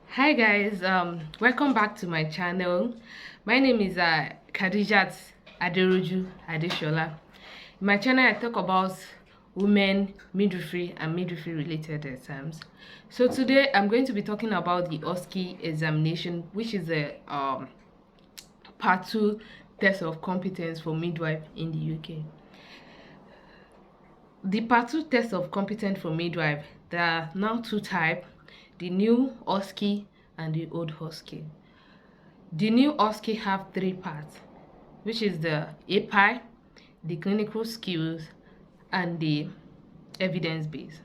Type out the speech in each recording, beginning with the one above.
Hi guys, welcome back to my channel. My name is Khadijat Aderoju Adeshola. In my channel I talk about women, midwifery and midwifery related exams. So today I'm going to be talking about the OSCE examination, which is a part 2 test of competence for midwife in the UK. The part 2 test of competence for midwife, there are now two types: the new OSCE and the old OSCE. The new OSCE have three parts, which is the API, the clinical skills, and the evidence base.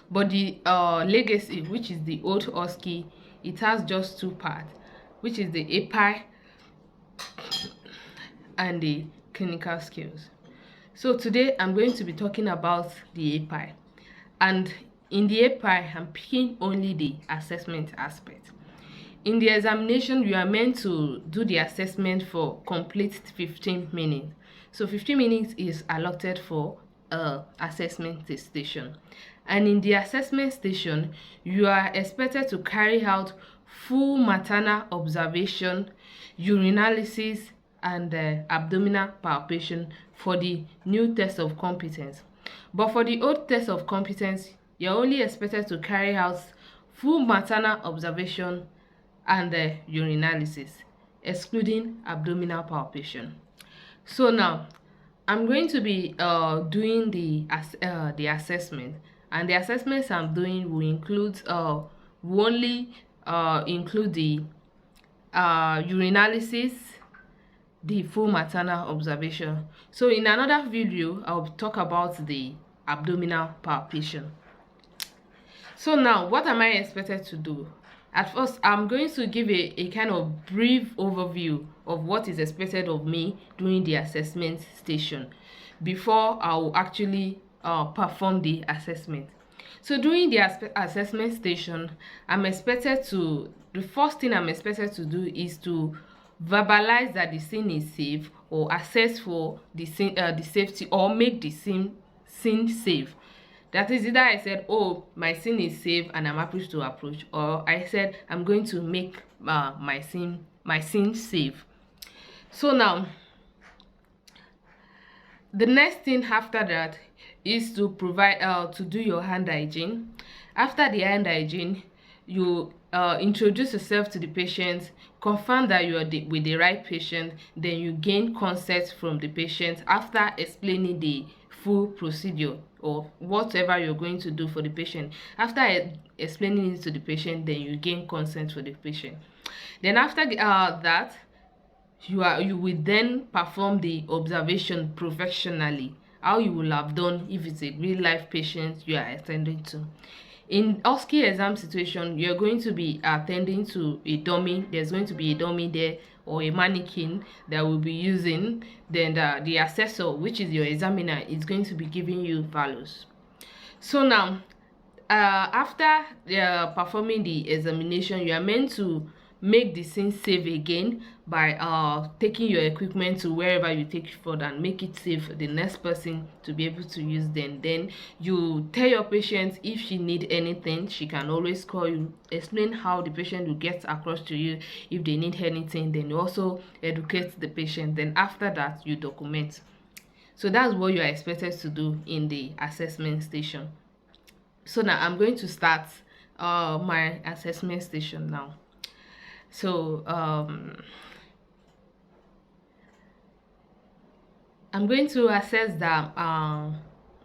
But the legacy, which is the old OSCE, it has just two parts, which is the API and the clinical skills. So today I'm going to be talking about the API, and in the API I'm picking only the assessment aspect. In the examination, you are meant to do the assessment for complete 15 minutes. So 15 minutes is allotted for assessment station. And in the assessment station, you are expected to carry out full maternal observation, urinalysis, and abdominal palpation for the new test of competence. But for the old test of competence, you're only expected to carry out full maternal observation and urinalysis, excluding abdominal palpation. So now I'm going to be doing the assessment, and the assessments I'm doing will include will only include the urinalysis, the full maternal observation. So in another video I'll talk about the abdominal palpation. So now what am I expected to do? At first, I'm going to give a kind of brief overview of what is expected of me during the assessment station before I will actually perform the assessment. So during the assessment station, the first thing I'm expected to do is to verbalize that the scene is safe, or assess for the safety, or make the scene safe. That is, either I said, oh, my scene is safe and I'm happy to approach, or I said I'm going to make my scene safe. So now the next thing after that is to provide to do your hand hygiene. After the hand hygiene, you introduce yourself to the patient, confirm that you are with the right patient, then you gain consent from the patient after explaining the full procedure or whatever you're going to do for the patient. After explaining it to the patient, then you gain consent for the patient. Then after that, you will then perform the observation professionally, how you will have done if it's a real life patient you are attending to. In OSCE exam situation, you're going to be attending to a dummy. There's going to be a dummy there, or a mannequin that will be using. Then the assessor, which is your examiner, is going to be giving you values. So now after performing the examination, you are meant to make the scene safe again by taking your equipment to wherever you take it for, and make it safe for the next person to be able to use them. Then you tell your patient if she need anything, she can always call you. Explain how the patient will get across to you if they need anything. Then you also educate the patient. Then after that, you document. So that's what you are expected to do in the assessment station. So now I'm going to start my assessment station now. So I'm going to assess that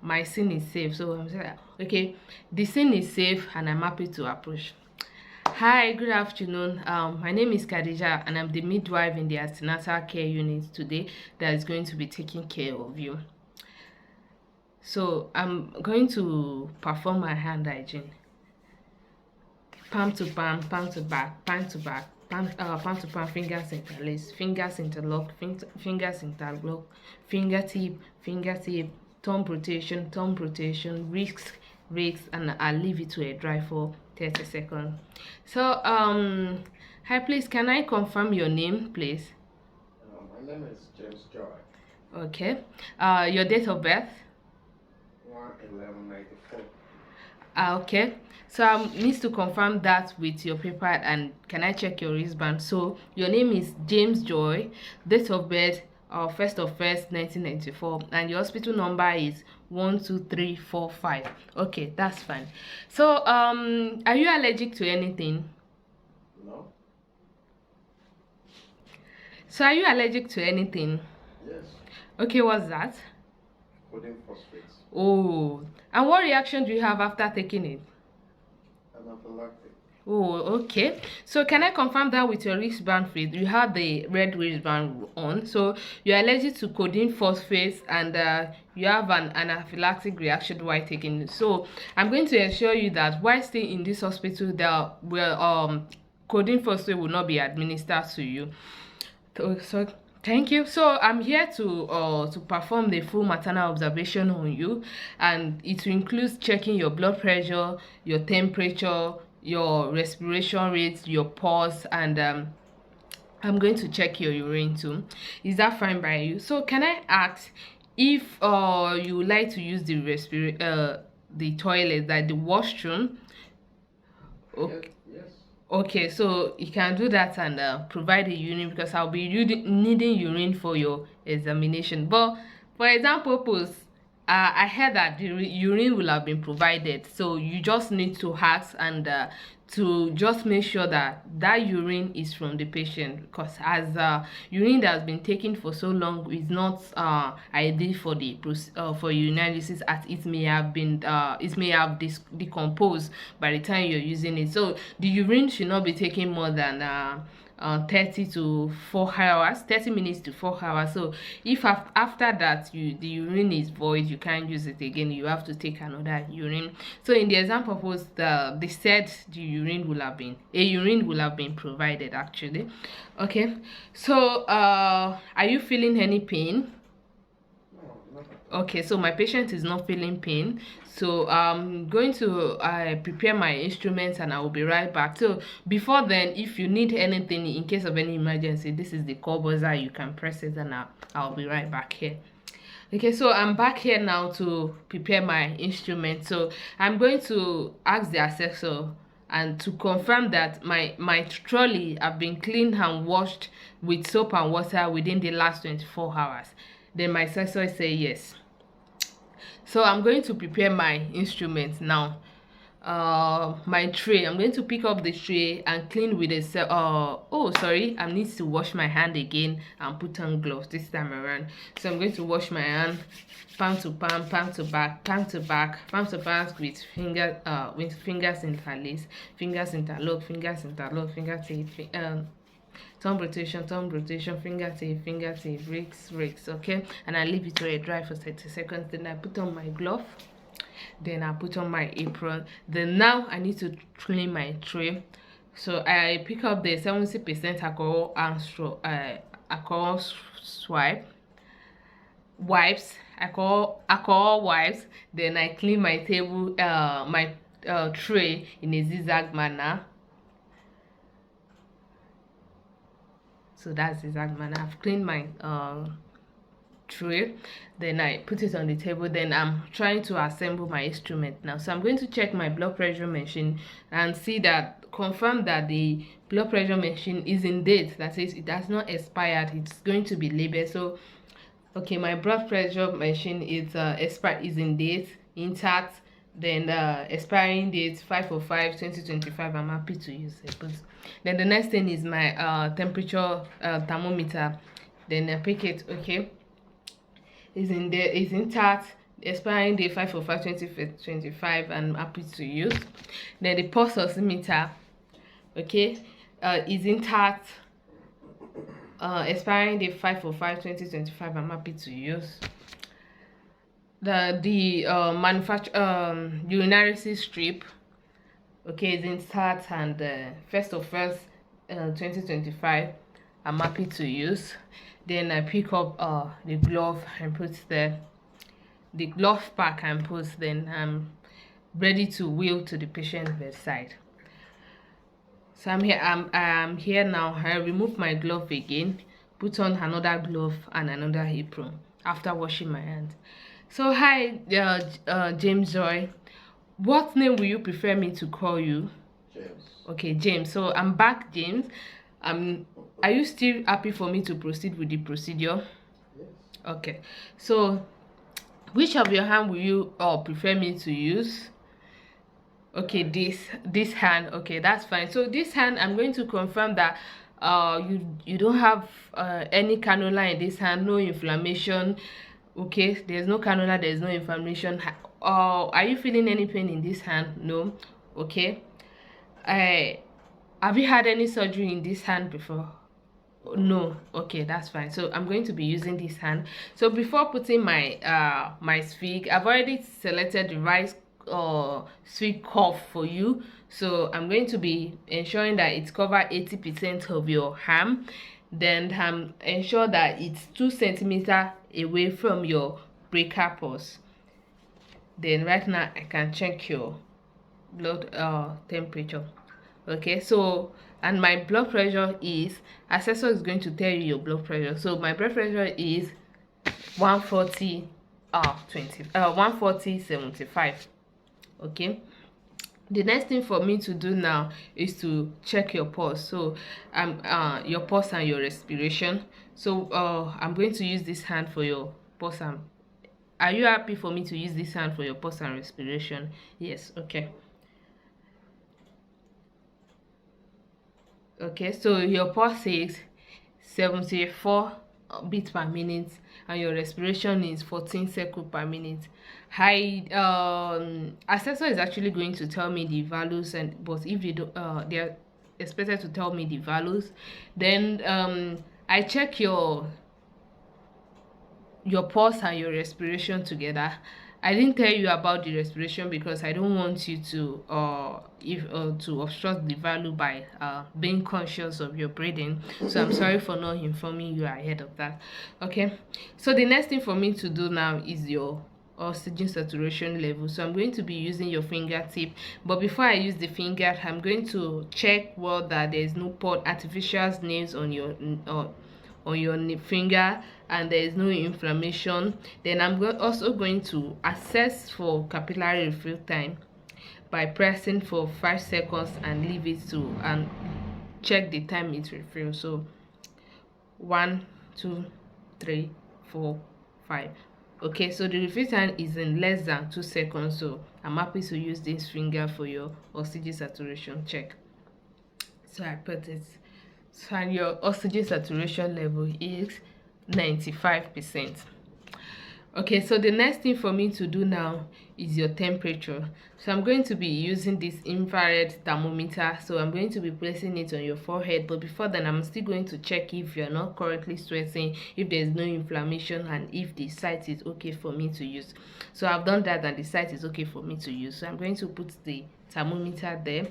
my scene is safe. So I'm saying, okay, the scene is safe and I'm happy to approach. Hi, good afternoon. My name is Khadija and I'm the midwife in the antenatal care unit today that is going to be taking care of you. So I'm going to perform my hand hygiene. Palm to palm, palm to back, palm to back, palm to palm, fingers interlace, fingers interlock, fingers interlock, fingertip, thumb rotation, wrist, and I'll leave it to dry for 30 seconds. So hi, please, can I confirm your name, please? My name is James Joy. Okay. Your date of birth? 1/11/94. Okay. So I need to confirm that with your paper. And can I check your wristband? So your name is James Joy, date of birth 1st of 1st 1994, and your hospital number is 12345. Okay, that's fine. So are you allergic to anything? No. So are you allergic to anything? Yes. Okay, what's that? Codeine phosphate. Oh, and what reaction do you have after taking it? Anaphylactic. Oh, okay. So can I confirm that with your wristband fit? You have the red wristband on. So you're allergic to codeine phosphate, and you have an anaphylactic reaction while taking it. So I'm going to assure you that while staying in this hospital, there will codeine phosphate will not be administered to you. So thank you. So I'm here to perform the full maternal observation on you, and it includes checking your blood pressure, your temperature, your respiration rate, your pulse, and I'm going to check your urine too. Is that fine by you? So can I ask if you would like to use the toilet, like the washroom? Okay. Yes. Okay, so you can do that and provide the urine, because I'll be needing urine for your examination. But for example purpose, I heard that the urine will have been provided, so you just need to ask and to just make sure that that urine is from the patient, because as urine that has been taken for so long is not ideal for the for urinalysis, as it may have decomposed by the time you're using it. So the urine should not be taken more than 30 to 4 hours, 30 minutes to 4 hours. So if after that the urine is void, you can't use it again, you have to take another urine. So in the example purpose, they said the urine will have been provided actually. Okay, so are you feeling any pain? Okay, so my patient is not feeling pain, so I'm going to prepare my instruments and I will be right back. So before then, if you need anything in case of any emergency, this is the call buzzer, you can press it, and I'll be right back here. Okay, so I'm back here now to prepare my instrument. So I'm going to ask the assessor and to confirm that my trolley have been cleaned and washed with soap and water within the last 24 hours. Then my assessor say yes. So I'm going to prepare my instruments now. My tray, I'm going to pick up the tray and clean with a I need to wash my hand again and put on gloves this time around. So I'm going to wash my hand, palm to palm, palm to back, palm to back, palm to back, with fingers interlaced, fingers interlock, fingers interlock, fingertip, thumb rotation, fingertip, ricks, okay? And I leave it to dry for 30 seconds. Then I put on my glove. Then I put on my apron. Then now I need to clean my tray. So I pick up the 70% alcohol and alcohol wipes. Then I clean my table, my tray in a zigzag manner. So that's zigzag manner. I've cleaned my tray, then I put it on the table. Then I'm trying to assemble my instrument now. So I'm going to check my blood pressure machine and confirm that the blood pressure machine is in date, that is, it has not expired, it's going to be labeled. So okay, my blood pressure machine is in date, intact. Then expiring date 5/5/2025. I'm happy to use it. Then the next thing is my temperature thermometer. Then I pick it. Okay, is intact, expiring date 5/5/2025, and I'm happy to use. Then the pulse oximeter, okay, is intact, expiring date 5/5/2025. I'm happy to use. The Urinalysis strip, okay, is intact, and 1st of 1st 2025. I'm happy to use. Then I pick up the glove and put the glove pack and put. Then I'm ready to wheel to the patient's bedside. So I'm here now. I remove my glove again, put on another glove and another apron after washing my hands. So hi, James Joy, What name will you prefer me to call you? James. Okay, James. So I'm back, James. Are you still happy for me to proceed with the procedure? Yes. Okay. So which of your hand will you prefer me to use? Okay, this hand. Okay, that's fine. So this hand, I'm going to confirm that you don't have any cannula in this hand, no inflammation. Okay, there's no cannula, there's no inflammation. Are you feeling any pain in this hand? No. Okay. Have you had any surgery in this hand before? No. Okay, that's fine. So I'm going to be using this hand. So before putting my my swig, I've already selected the right swig cuff for you. So I'm going to be ensuring that it's cover 80% of your arm. Then ensure that it's 2 centimeters away from your breaker pulse. Then right now I can check your blood temperature. Okay, so and my blood pressure is, assessor is going to tell you your blood pressure. So my blood pressure is 140 140/75. Okay, the next thing for me to do now is to check your pulse. So your pulse and your respiration. So I'm going to use this hand for your pulse and, are you happy for me to use this hand for your pulse and respiration? Yes. Okay. Okay, so your pulse is 74 beats per minute and your respiration is 14 cycles per minute. Assessor is actually going to tell me the values, and but if they don't they are expected to tell me the values. Then I check your pulse and your respiration together. I didn't tell you about the respiration because I don't want you to to obstruct the value by being conscious of your breathing. So I'm sorry for not informing you ahead of that. Okay, so the next thing for me to do now is your oxygen saturation level. So I'm going to be using your fingertip, but before I use the finger, I'm going to check that there is no artificial nails on your finger and there is no inflammation. Then I'm also going to assess for capillary refill time by pressing for 5 seconds and leave it to and check the time it refills. So 1 2 3 4 5. Okay, so the refill time is in less than 2 seconds, so I'm happy to use this finger for your oxygen saturation check. So I put it. So and your oxygen saturation level is 95%. Okay, so the next thing for me to do now is your temperature. So I'm going to be using this infrared thermometer. So I'm going to be placing it on your forehead, but before then I'm still going to check if you're not currently sweating, if there's no inflammation, and if the site is okay for me to use. So I've done that and the site is okay for me to use. So I'm going to put the thermometer there.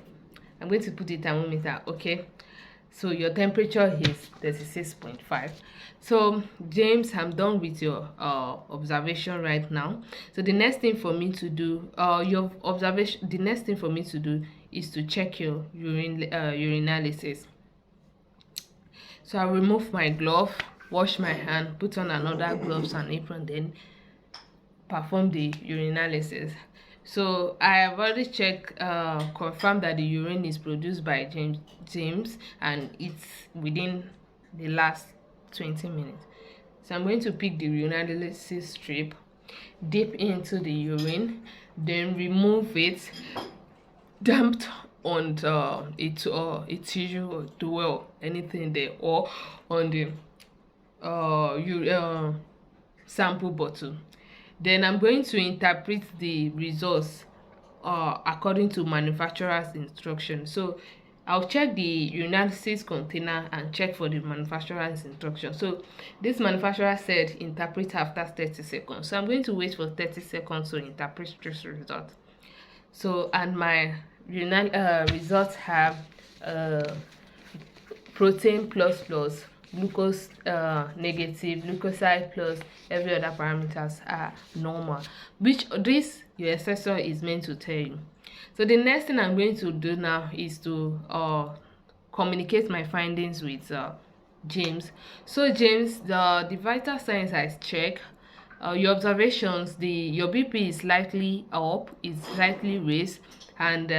I'm going to put the thermometer. Okay, so your temperature is 36.5. So James, I'm done with your observation right now. So the next thing for me to do is to check your urinalysis. So I'll remove my glove, wash my hand, put on another gloves and apron, then perform the urinalysis. So I have already checked, confirmed that the urine is produced by James and it's within the last 20 minutes. So I'm going to pick the urinalysis strip, dip into the urine, then remove it, dumped on a tissue or towel, anything there, or on the sample bottle. Then I'm going to interpret the results according to manufacturer's instruction. So I'll check the urinalysis container and check for the manufacturer's instruction. So this manufacturer said interpret after 30 seconds. So I'm going to wait for 30 seconds to interpret this result. So and my results have protein plus, glucose negative, leukocyte plus, every other parameters are normal, which this your assessor is meant to tell you. So the next thing I'm going to do now is to communicate my findings with James. So James, the vital signs I check your observations, your BP is slightly up, is slightly raised, and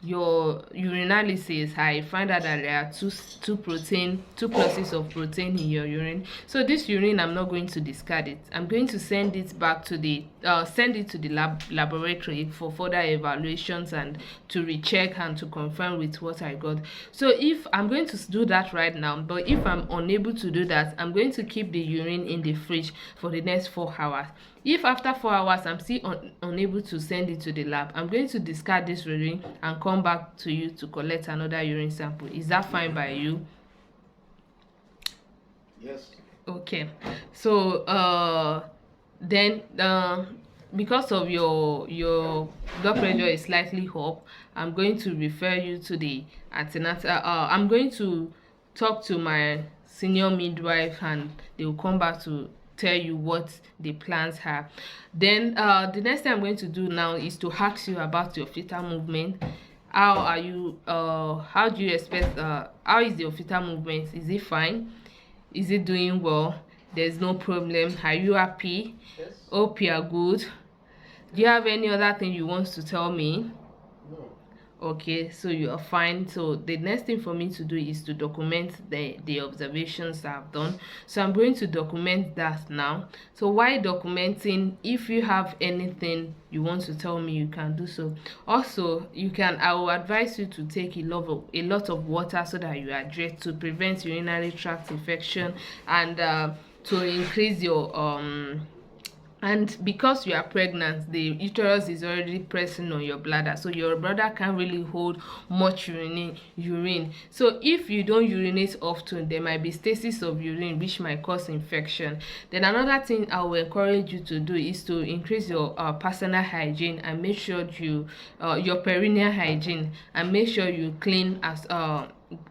your urinalysis, I find out that there are two places of protein in your urine. So this urine, I'm not going to discard it. I'm going to send it back to the laboratory for further evaluations and to recheck and to confirm with what I got. So if I'm going to do that right now, but if I'm unable to do that, I'm going to keep the urine in the fridge for the next 4 hours. If after 4 hours I'm still unable to send it to the lab, I'm going to discard this urine and come back to you to collect another urine sample. Is that fine by you? Yes. Okay. So then because of your blood pressure is slightly up, I'm going to refer you to the antenatal. I'm going to talk to my senior midwife and they will come back to tell you what the plans are. Then the next thing I'm going to do now is to ask you about your fetal movement. How are you? How do you expect? How is your fetal movement? Is it fine? Is it doing well? There's no problem. Are you happy? Yes. Hope you are good. Do you have any other thing you want to tell me? No. Okay, so you are fine. So the next thing for me to do is to document the observations I've done. So I'm going to document that now. So while documenting, if you have anything you want to tell me, you can do so. Also, I will advise you to take a lot of water so that you hydrate, to prevent urinary tract infection and to increase your and because you are pregnant, the uterus is already pressing on your bladder, so your bladder can't really hold much urine. So if you don't urinate often, there might be stasis of urine which might cause infection. Then another thing I will encourage you to do is to increase your personal hygiene and make sure your perineal hygiene, and make sure you clean as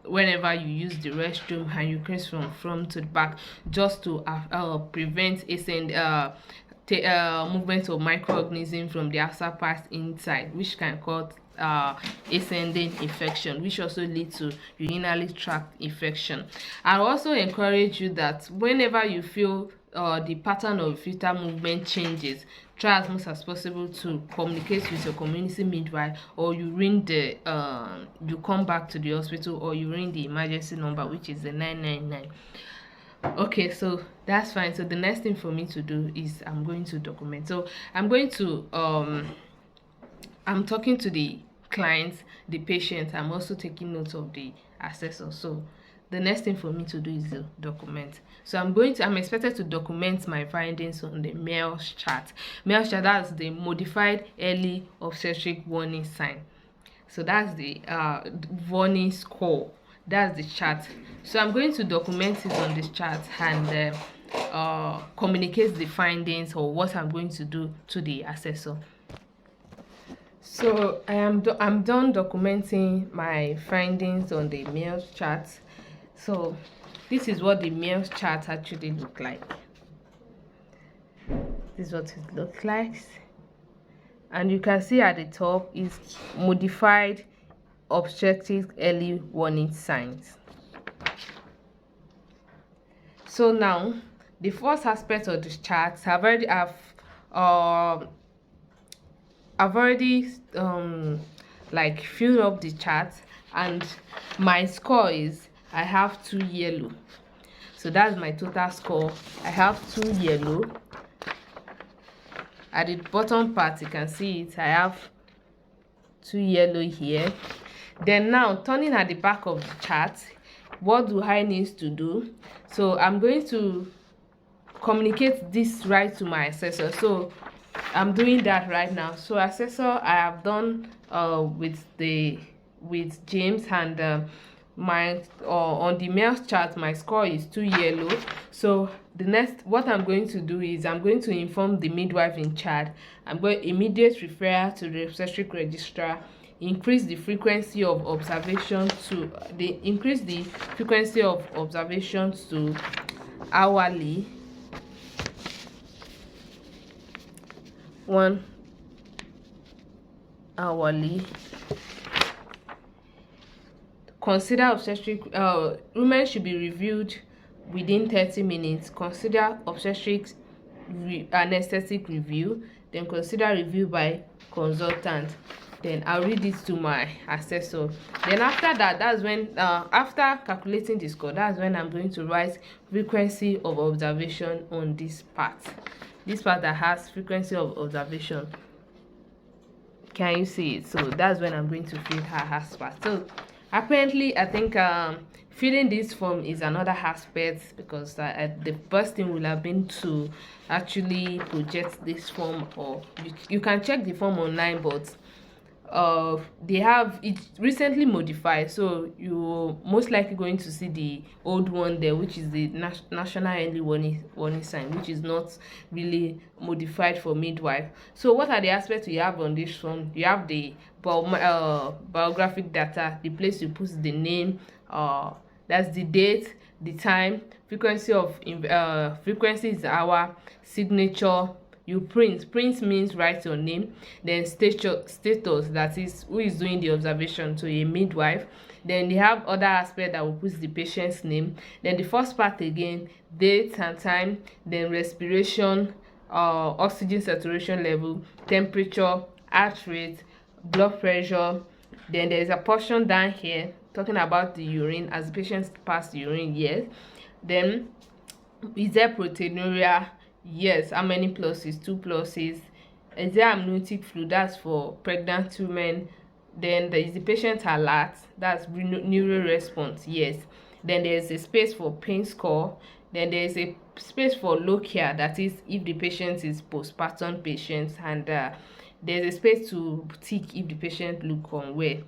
whenever you use the restroom, and you clean from front to the back, just to prevent movement of microorganisms from the outside part inside, which can cause ascending infection, which also leads to urinary tract infection. I also encourage you that whenever you feel the pattern of fetal movement changes, try as much as possible to communicate with your community midwife, or you come back to the hospital, or you ring the emergency number, which is the 999. Okay, so that's fine. So the next thing for me to do is I'm going to document. So I'm talking to the clients, the patient. I'm also taking notes of the assessor. So the next thing for me to do is to document. So I'm expected to document my findings on the meows chart. Meows chart, that's the modified early obstetric warning sign. So that's the warning score. That's the chart. So I'm going to document it on this chart and communicate the findings or what I'm going to do to the assessor. So I'm done documenting my findings on the meows chart. So this is what the meows chart actually look like. This is what it looks like, and you can see at the top is modified obstetric early warning signs. So now the first aspect of this chart, I've already like filled up the chart, and my score is I have 2 yellow. So that's my total score. I have 2 yellow. At the bottom part you can see it, I have 2 yellow here. Then now turning at the back of the chart, what do I need to do? So I'm going to communicate this right to my assessor. So I'm doing that right now. So assessor, I have done with James, and my on the meows chart my score is 2 yellow. So the next, what I'm going to do is I'm going to inform the midwife in charge. I'm going immediate referral to the obstetric registrar, increase the frequency of observations to hourly, 1 hourly. Consider obstetric women should be reviewed within 30 minutes. Consider obstetric anesthetic review, then consider review by consultant. Then I'll read it to my assessor. Then after that, that's when after calculating the score, that's when I'm going to write frequency of observation on this part that has frequency of observation. Can you see it? So that's when I'm going to fill her aspect. So apparently I think filling this form is another aspect, because the first thing will have been to actually project this form, or you can check the form online, but they have it recently modified, so you're most likely going to see the old one there, which is the national early warning sign, which is not really modified for midwife. So what are the aspects you have on this form? You have the biographic data, the place you put the name, that's the date, the time, frequency is hour, signature. You print means write your name, then status, that is who is doing the observation, to a midwife. Then they have other aspect that will put the patient's name. Then the first part again, date and time, then respiration, oxygen saturation level, temperature, heart rate, blood pressure. Then there is a portion down here talking about the urine, as the patient passed the urine, yes. Then is there proteinuria? Yes. How many pluses? 2 pluses. Is there amniotic fluid? That's for pregnant women. Then there is the patient alert, that's neural response, yes. Then there's a space for pain score. Then there's a space for lochia, that is if the patient is postpartum patient, and there's a space to tick if the patient look unwell.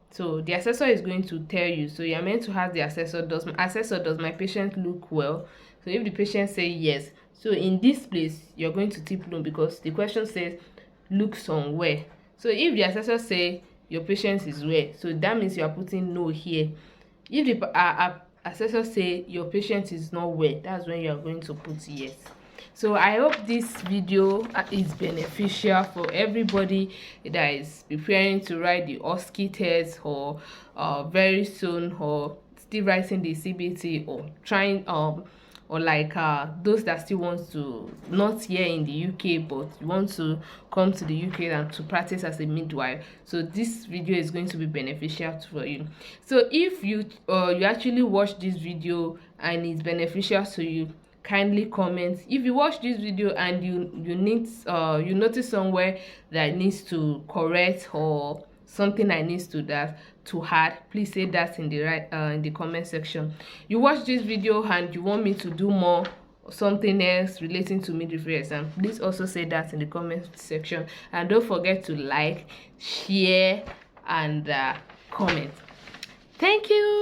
So the assessor is going to tell you, so you're meant to ask the assessor, does my patient look well? So if the patient say yes, so in this place you're going to tip no, because the question says looks unwell. So if the assessor say your patient is well, so that means you are putting no here. If the assessor say your patient is not well, that's when you are going to put yes. So I hope this video is beneficial for everybody that is preparing to write the OSCE test, or very soon, or still writing the CBT, or trying or like those that still want to, not here in the UK, but you want to come to the UK and to practice as a midwife. So this video is going to be beneficial for you. So if you actually watch this video and it's beneficial to you, kindly comment. If you watch this video and you notice somewhere that needs to correct, or something I needs to add, please say that in the comment section. You watch this video and you want me to do more something else relating to midwifery exam, please also say that in the comment section, and don't forget to like, share, and comment. Thank you.